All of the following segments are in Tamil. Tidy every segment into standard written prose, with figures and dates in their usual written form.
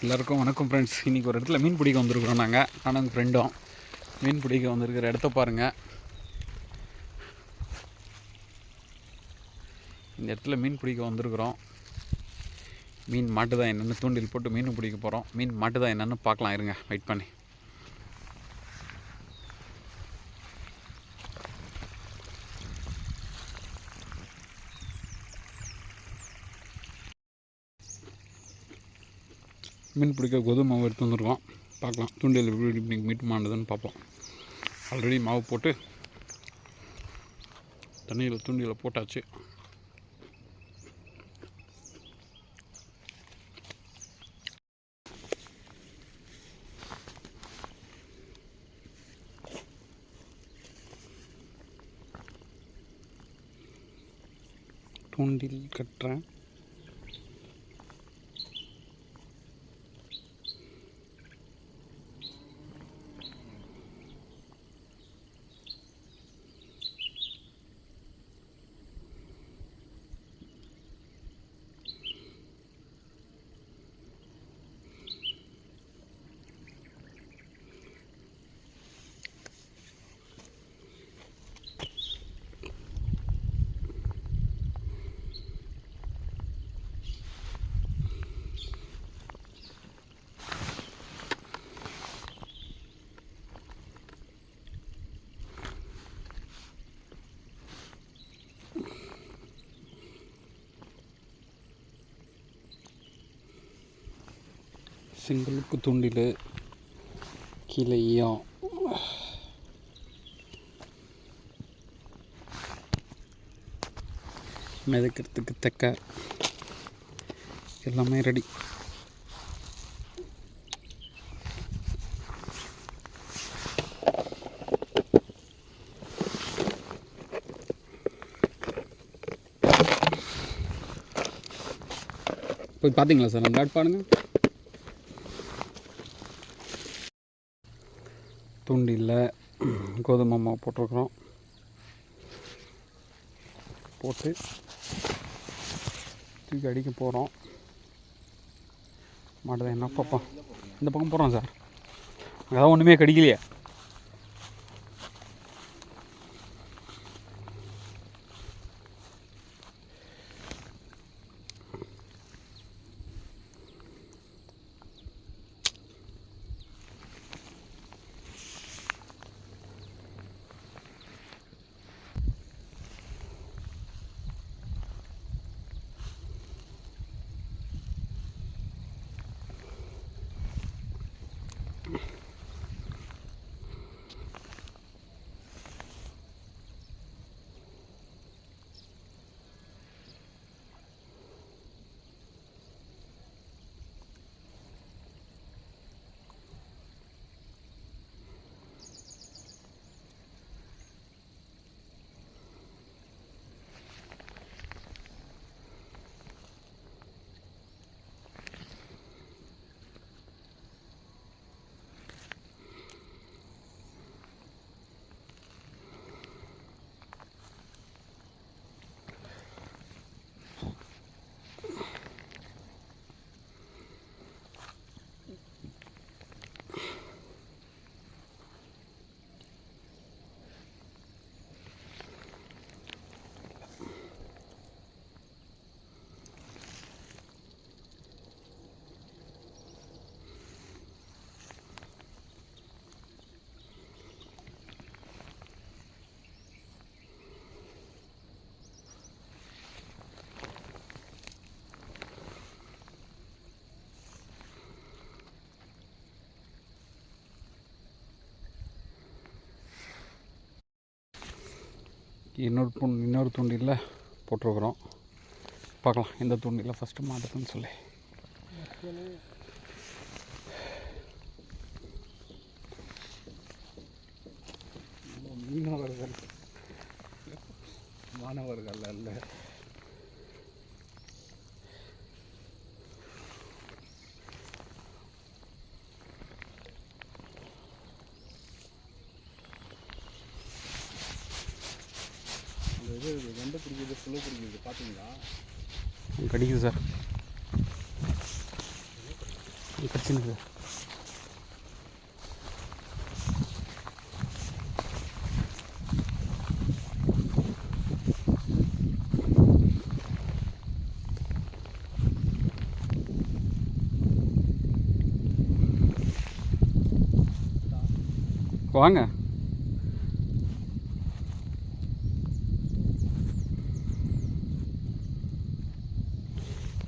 எல்லாருக்கும் வணக்கம் ஃப்ரெண்ட்ஸ். இன்றைக்கி ஒரு இடத்துல மீன் பிடிக்க வந்திருக்கிறோம். நானும் ஃப்ரெண்டும் மீன் பிடிக்க வந்திருக்கிற இடத்த பாருங்கள். இந்த இடத்துல மீன் பிடிக்க வந்திருக்கிறோம். மீன் மாட்டுதா என்னென்னு தூண்டில் போட்டு மீன் பிடிக்க போகிறோம். மீன் மாட்டுதா என்னென்னு பார்க்கலாம், இருங்க வெயிட் பண்ணி. மீன் பிடிக்க கோதுமை மாவு எடுத்து வந்துருக்கோம். பார்க்கலாம் தூண்டில் எப்படி மீட் மாண்டுதுன்னு பார்ப்போம். ஆல்ரெடி மாவு போட்டு தண்ணியில் தூண்டியில் போட்டாச்சு. தூண்டில் கட்டுறேன். சிங்கிளுக்கு தூண்டில் கீழையும் மிதக்கிறதுக்கு தக்க எல்லாமே ரெடி. போய் பார்த்தீங்களா சார்? நம்ம பாருங்க. தூண்டில் கோதுமை மாவு போட்டிருக்கிறோம். போட்டு தூக்கி அடிக்க போகிறோம். மாட்டுதான் என்ன பார்ப்போம். இந்த பக்கம் போகிறோம் சார். அதான் ஒன்றுமே கடிக்கலையே. இன்னொரு தூண்டில் போட்டிருக்கிறோம். பார்க்கலாம் இந்த தூண்டில் ஃபஸ்ட்டு மாட்டுதுன்னு சொல்லி. மாணவர்கள் அல்ல. இது வெண்டை பிடிக்கிறது, புழு பிடிக்கிறது பார்த்தீங்களா? கடிக்குது சார். கட்சினுக்கு வாங்க.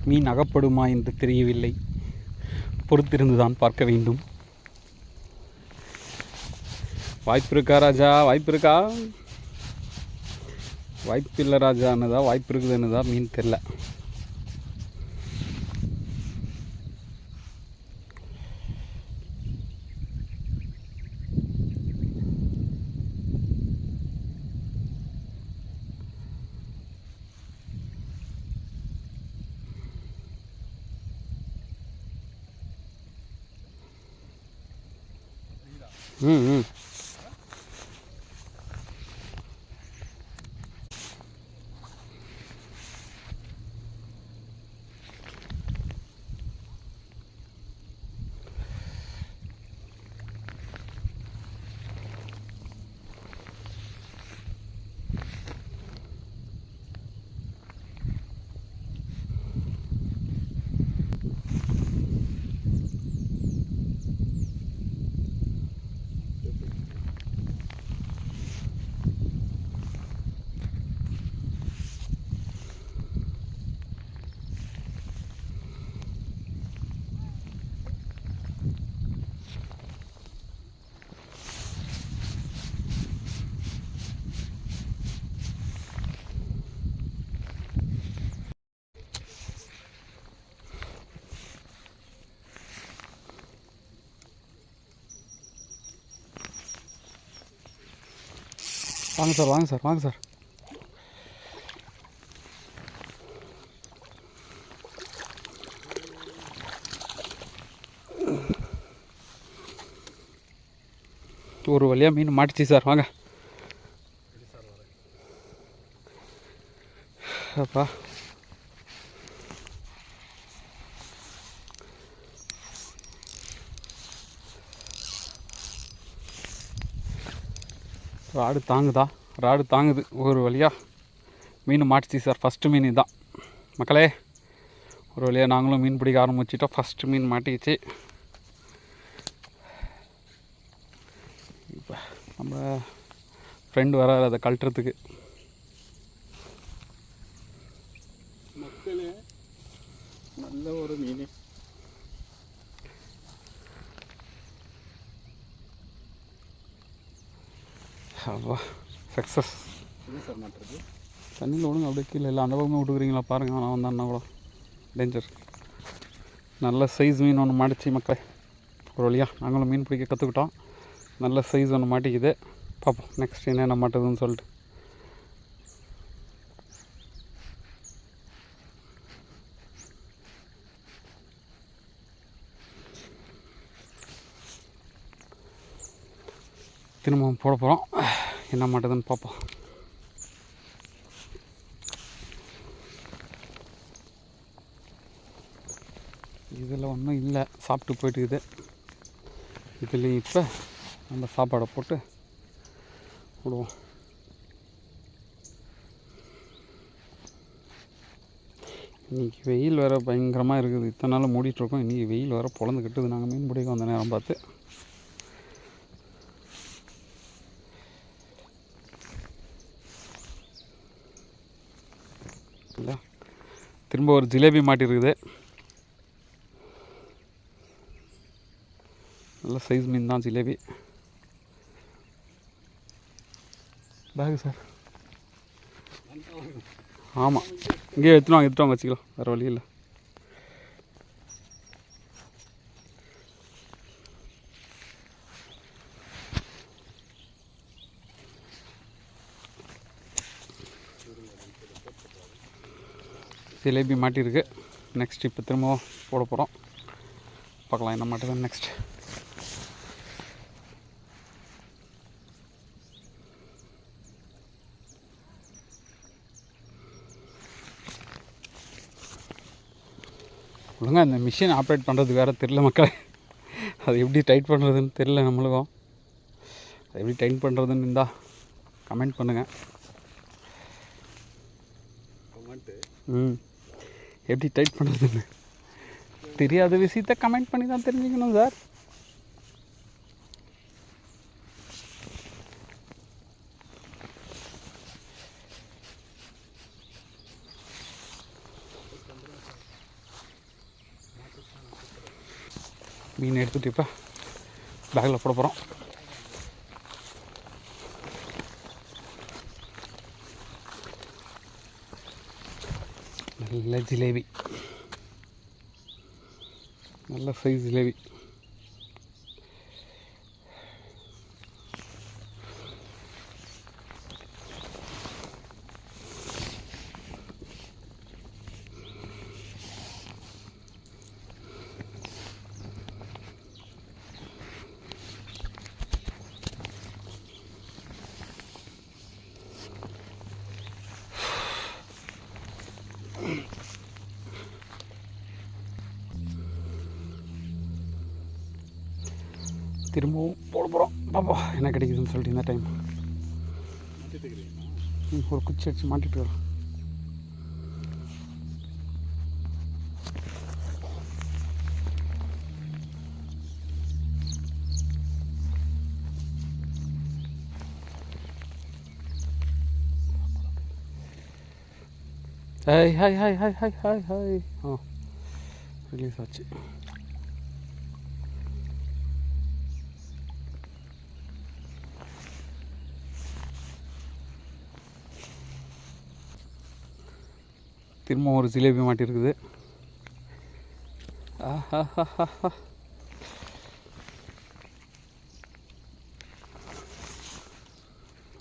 மீன் அகப்படுமா என்று தெரியவில்லை, பொறுத்திருந்துதான் பார்க்க வேண்டும். வாய்ப்பு இருக்கா ராஜா? வாய்ப்பு இருக்கா? வாய்ப்பு இல்லை ராஜான்னுதா வாய்ப்பு இருக்குதுன்னுதா மீன் தெரில. ம் வாங்க சார், வாங்க சார், வாங்க சார். ஒரு வழியாக மீன் மாட்டிச்சு சார். வாங்க அப்பா. ராடு தாங்குதா? ராடு தாங்குது. ஒரு வழியாக மீன் மாட்டிச்சு சார். ஃபஸ்ட்டு மீன் இதுதான் மக்களே. ஒரு வழியாக நாங்களும் மீன் பிடிக்க ஆரம்பிச்சிட்டோம். ஃபஸ்ட்டு மீன் மாட்டிக்கிச்சு. இப்போ நம்ம ஃப்ரெண்டு வராது அதை கழட்டுறதுக்கு. மக்களே நல்ல ஒரு மீன். அப்பா சக்ஸஸ். சார் மாட்டுறது தண்ணியில் விடுங்க அப்படியே கீழே. இல்லை அந்த பக்கமே விட்டுக்கிறீங்களா பாருங்கள். நான் வந்தேன்னா கூட டேஞ்சர். நல்ல சைஸ் மீன் ஒன்று மாட்டிச்சு மக்களே. ஒரு வழியாக நாங்களும் மீன் பிடிக்க கற்றுக்கிட்டோம். நல்ல சைஸ் ஒன்று மாட்டிக்குது. பார்ப்போம் நெக்ஸ்ட் என்னென்ன மாட்டுதுன்னு சொல்லிட்டு. திரும்பவும் போட போகிறோம். என்ன மாட்டுதுன்னு பார்ப்போம். இதில் ஒன்றும் இல்லை, சாப்பிட்டு போயிட்டுக்குது. இதில் இப்போ நம்ம சாப்பாடை போட்டு விடுவோம். இன்றைக்கி வெயில் வேறு பயங்கரமாக இருக்குது. இத்தனை நாள் மூடிட்டுருக்கோம். இன்றைக்கி வெயில் வேறு பொழந்து கட்டுது. நாங்கள் மீன் பிடிக்க வந்த நேரம் பார்த்து. இல்லை திரும்ப ஒரு ஜிலேபி மாட்டிருக்குது. நல்ல சைஸ் மீன் தான் ஜிலேபி. Bag sir. ஆமாம் இங்கேயே எடுத்துட்டு வாங்க வச்சுக்கலாம். வேறு வழி இல்லை. ஜிலேபி மாட்டியிருக்கு. நெக்ஸ்ட் இப்போ திரும்பவும் போட போகிறோம். பார்க்கலாம் என்ன மாட்டுதான் நெக்ஸ்ட். ஒழுங்காக இந்த மிஷின் ஆப்ரேட் பண்ணுறது வேறு தெரில மக்களே. அது எப்படி டைட் பண்ணுறதுன்னு தெரில நம்மளுக்கும். அது எப்படி டைட் பண்ணுறதுன்னு இருந்தால் கமெண்ட் பண்ணுங்கள். எப்படி டைட் பண்ணுறதுன்னு தெரியாத விஷயத்த கமெண்ட் பண்ணி தான் தெரிஞ்சுக்கணும் சார். மீன் எடுத்துகிட்டு இப்போ பேக்கில் போட போகிறோம். நல்ல ஜிலேபி, நல்ல சைஸ் ஜிலேபி. திரும்பவும் போட போகிறோம். பாப்பா என்ன கிடைக்குதுன்னு சொல்லிட்டு இந்த டைம் ஒரு குச்சி அடிச்சு மாட்டிட்டு வரோம். Hi hi hi hi hi hi hi. Release ஆச்சு. திரும்ப ஒரு ஜிலேபி மாட்டிருக்குது.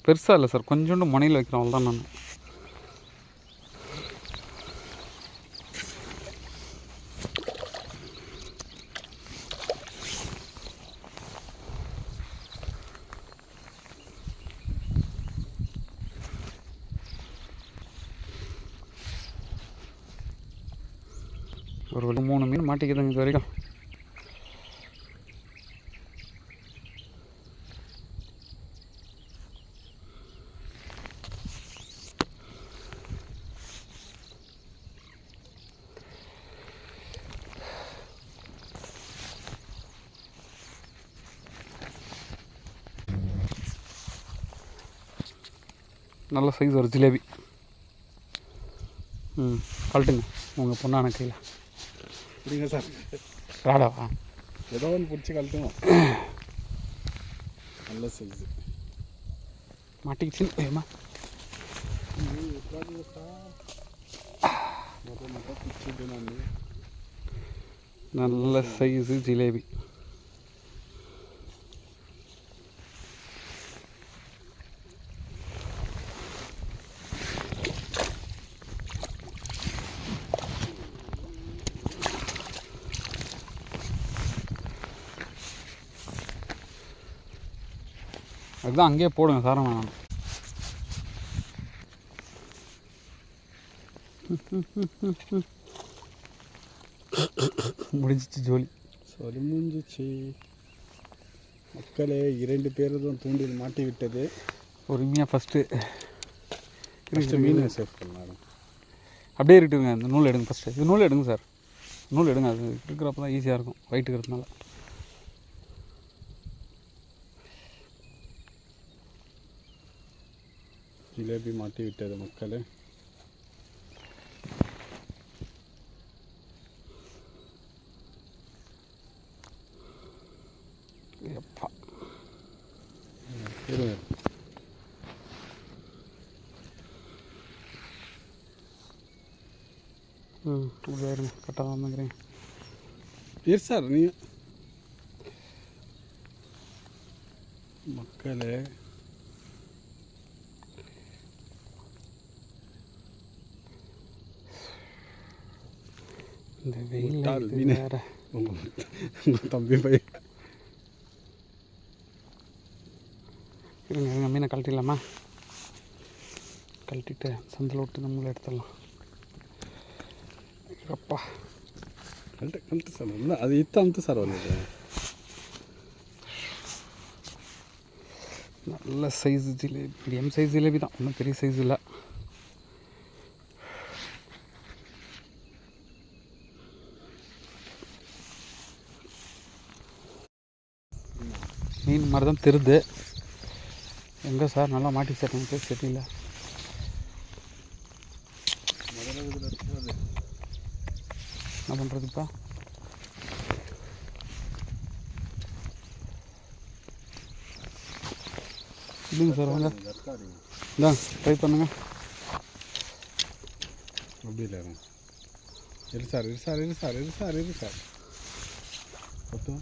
பெருசாக இல்லை சார், கொஞ்சோண்டு முனையில் வைக்கிறோம், அவ்வளோதான். நான் ஒரு 3 மீன் மாட்டிக்குதுங்க இது வரைக்கும். நல்ல சைஸ் ஒரு ஜிலேபி. கழட்டுங்க உங்கள் பொண்ணான கையில். சரிங்க சார், ராடாவா ஏதோ ஒன்று பிடிச்சி கழட்டுங்க. நல்ல சைஸு மாட்டிக்கிச்சு. ஏமா நல்ல சைஸு ஜிலேபி. அதுதான் அங்கேயே போடுங்க சாரம் வேணாம். முடிஞ்சிச்சு ஜோலி. சொல்லி முடிஞ்சிச்சு மக்களே. 2 பேர் தான் தூண்டில் மாட்டி விட்டது. பொறுமையாக ஃபஸ்ட்டு மீனை சேஃப் பண்ணாரு. அப்படியே இருக்குங்க. இந்த நூல் எடுங்க ஃபஸ்ட்டு. இது நூல் எடுங்க சார், நூல் எடுங்க. அது இருக்கிறப்ப தான் ஈஸியாக இருக்கும், வெயிட் இருக்கிறதுனால. ஜிலேபி மாட்டி விட்டது மக்களே. எப்பா அப்படியே இருங்க, கரெக்டாக தான் வந்துக்கிறேன். இரு சார் நீ மக்களே. இந்த வெயில் வேற உங்கள் தம்பி பையன். இருங்க மீனை கழட்டிடலாமா? கழட்டிட்டு சந்தில் விட்டு நம்மளை எடுத்துடலாம். அப்பா கழட்டு சார் இல்லை அது இத்த அமுத்து சார் வந்தது. நல்ல size jalebi, medium size jalebi தான், ஒன்றும் பெரிய சைஸ் இல்லை. மீன் மாதிரி தான் தெரியுது. எங்கே சார் நல்லா மாட்டி சார் எனக்கு செட்டியில். என்ன பண்ணுறதுப்பா? இல்லைங்க சார் வாங்க, இதான் ட்ரை பண்ணுங்க. அப்படி இல்லை இரு சார் இரு சார் இரு சார் இரு சார் இரு சார் பத்து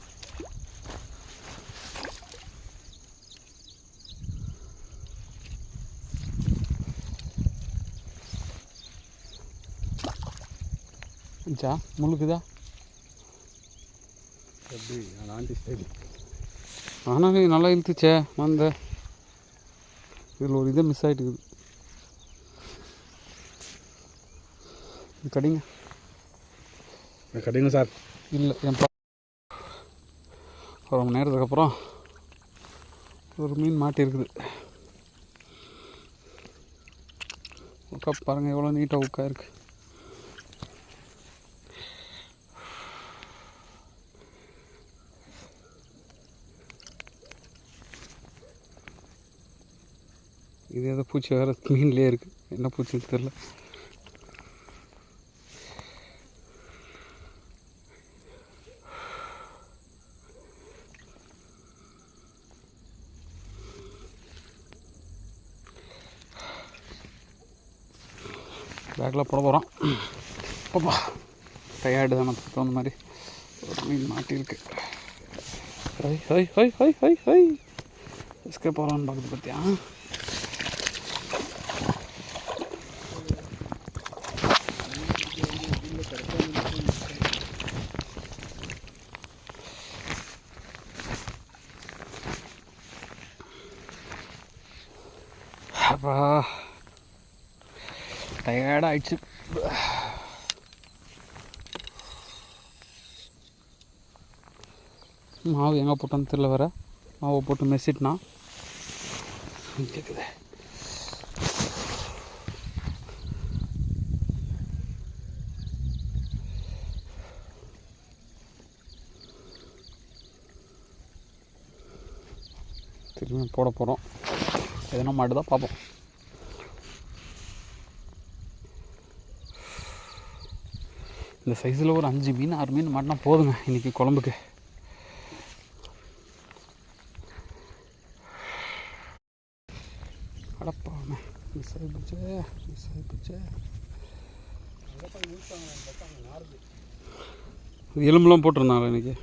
ஜா முழுக்குதா? எப்படி அந்த ஆண்டி ஸ்டைல் ஆனால் நல்லா இழுத்துச்சே வந்த. இதில் ஒரு இதை மிஸ் ஆகிட்டுக்குது. இது கடிங்க. கட்டிங்க சார். இல்லை என் ஒரு மணி நேரத்துக்கு அப்புறம் ஒரு மீன் மாட்டியிருக்குது. உக்கா பாருங்கள் எவ்வளோ நீட்டாக உக்கா இருக்குது. இது ஏதோ பூச்சி வேறு மீன்லேயே இருக்குது, என்ன பூச்சின்னு தெரில. பேக்கில் போட போகிறோம். அப்பா டயர்டு தான், நமக்கு தகுந்த மாதிரி ஒரு மீன் மாட்டியிருக்கு. ஹை ஹை ஹை ஹை ஹை ஹை எஸ்கே போகலான்னு பார்க்குறது பார்த்தியா? அப்பா டயர்டாகிடுச்சு. மாவு எங்கே போட்டோன்னு தெரில, வேறு மாவை போட்டு மெசிட்னா கேட்குது. திரும்பி போட போகிறோம். எதனா மாட்டுதான் பார்ப்போம். இந்த சைஸில் ஒரு 5 மீன் 6 மீன் மாட்டினா போதுங்க இன்றைக்கி குழம்புக்கு. அடப்பா மிஸ் ஆகி போச்சே. எலும்புலாம் போட்டிருந்தாங்களா இன்றைக்கி?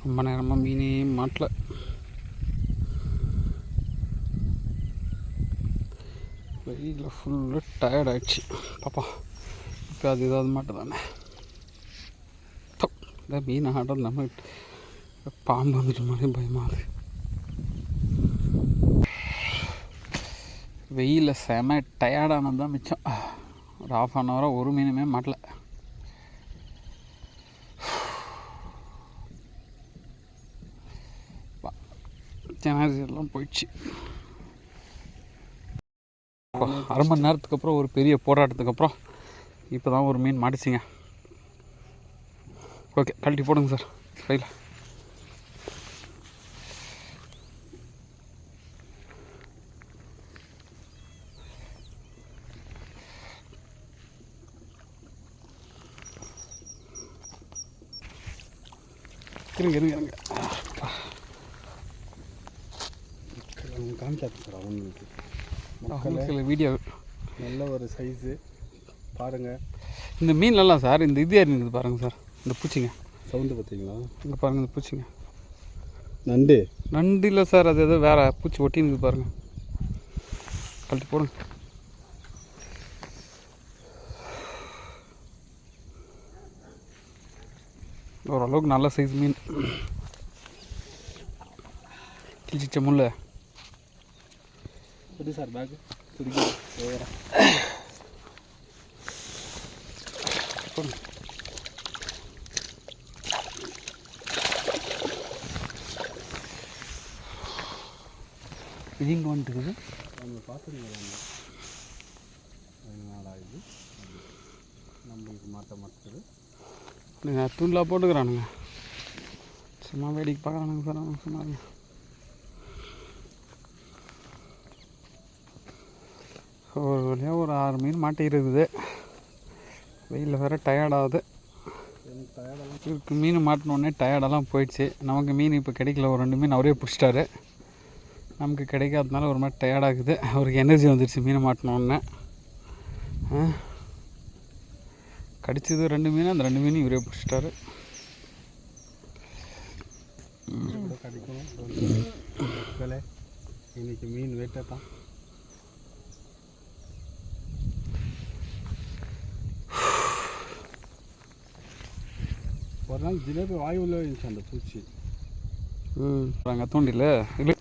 ரொம்ப நேரமாக மீனே மாட்டல. வெயிலில் ஃபுல்லாக டயர்ட் ஆகிடுச்சு பாப்பா. இப்போ அது ஏதாவது மாட்டு தானே இந்த மீன் ஆடுறது நம்ம பாம்பு வந்துட்டு மாதிரி பயமாகுது. வெயிலில் செம டயர்டானது தான் மிச்சம். ஒரு 1/2 ஹவராக ஒரு மீனுமே மாட்டல. எனர்ஜி எல்லாம் போயிடுச்சு. 1/2 மணி நேரத்துக்கு அப்புறம் ஒரு பெரிய போராட்டத்துக்கு அப்புறம் இப்போ தான் ஒரு மீன் மாட்டிச்சிங்க. ஓகே கழட்டி போடுங்க சார் கையில். இருங்க காமிக்காது சார் அவங்களுக்கு மக்கள் வீடியோ நல்ல ஒரு சைஸு பாருங்கள். இந்த மீன்லாம் சார் இந்த இது இருக்குது பாருங்கள் சார், இந்த பூச்சிங்க சவுண்டு பார்த்தீங்களா? இங்கே பாருங்கள் இந்த பூச்சிங்க. நண்டு இல்லை சார், அது எதோ வேறு பூச்சி ஒட்டின்னு பாருங்கள். கழட்டி போடுங்க. ஓரளவுக்கு நல்ல சைஸ் மீன். கிழிச்சிச்ச முள்ள எப்படி சார் பேக்கு துடிக்க இது இங்கே வந்துட்டுக்குது. நம்ம பார்த்துருங்க நாளாகுது நம்மளுக்கு மாற்றுது. நீங்கள் தூண்டில் போட்டுக்கிறானுங்க, சும்மா வேடிக்கை பார்க்குறானுங்க சார். அவங்க சொன்னாங்க ஒரு வழியாக ஒரு 6 மீன் மாட்டிருக்குது. வெயிலில் வேறு டயர்டாகுது. இதுக்கு மீன் மாட்டினோடனே டயர்டெல்லாம் போயிடுச்சு. நமக்கு மீன் இப்போ கிடைக்கல. ஒரு 2 மீன் அவரே பிடிச்சிட்டாரு. நமக்கு கிடைக்காததுனால ஒரு மாதிரி டயர்டாகுது. அவருக்கு எனர்ஜி வந்துடுச்சு மீனை மாட்டினோடனே. கடிச்சது 2 மீன், அந்த 2 மீன் இவரே பிடிச்சிட்டாரு. இன்னைக்கு மீன் வேட்டை தான். ஒரு நாள் ஜிலேபி வாய் உள்ள இருந்துச்சு அந்த பூச்சி. அங்கே தூண்டில் இல்லை,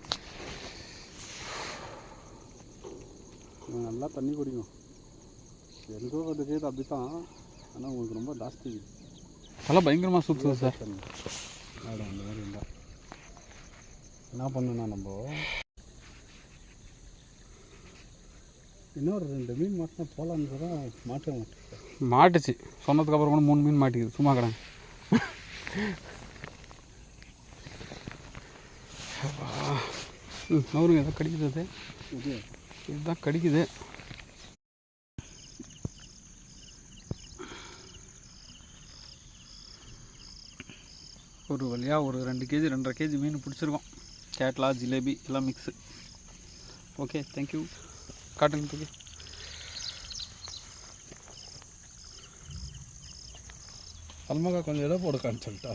நல்லா தண்ணி குடிக்கும். எனக்கோ அது கேது அப்படி தான், ஆனால் உங்களுக்கு ரொம்ப ஜாஸ்தி அதெல்லாம் பயங்கரமாக சுற்றுது சார். ஆடு அந்த மாதிரி இருந்தால் என்ன பண்ணுன்னா நம்ம இன்னொரு 2 மீன் மாட்டினா போகலான்னு தான் மாட்ட மாட்டுச்சு. சொன்னதுக்கப்புறம் கூட 3 மீன் மாட்டிக்குது. சும்மா கிடங்க. அவருங்க எதோ கடிக்குது. அது இதுதான் கடிக்குது. ஒரு வழியாக ஒரு 2 கேஜி 2.5 கேஜி மீன் பிடிச்சிருக்கோம். கேட்லா ஜிலேபி எல்லாம் மிக்ஸு. Okay, thank you. காட்டுங்க தூக்கி. சல்மாக்கா கொஞ்சம் எதை போடுக்கான்னு சொல்லிட்டா.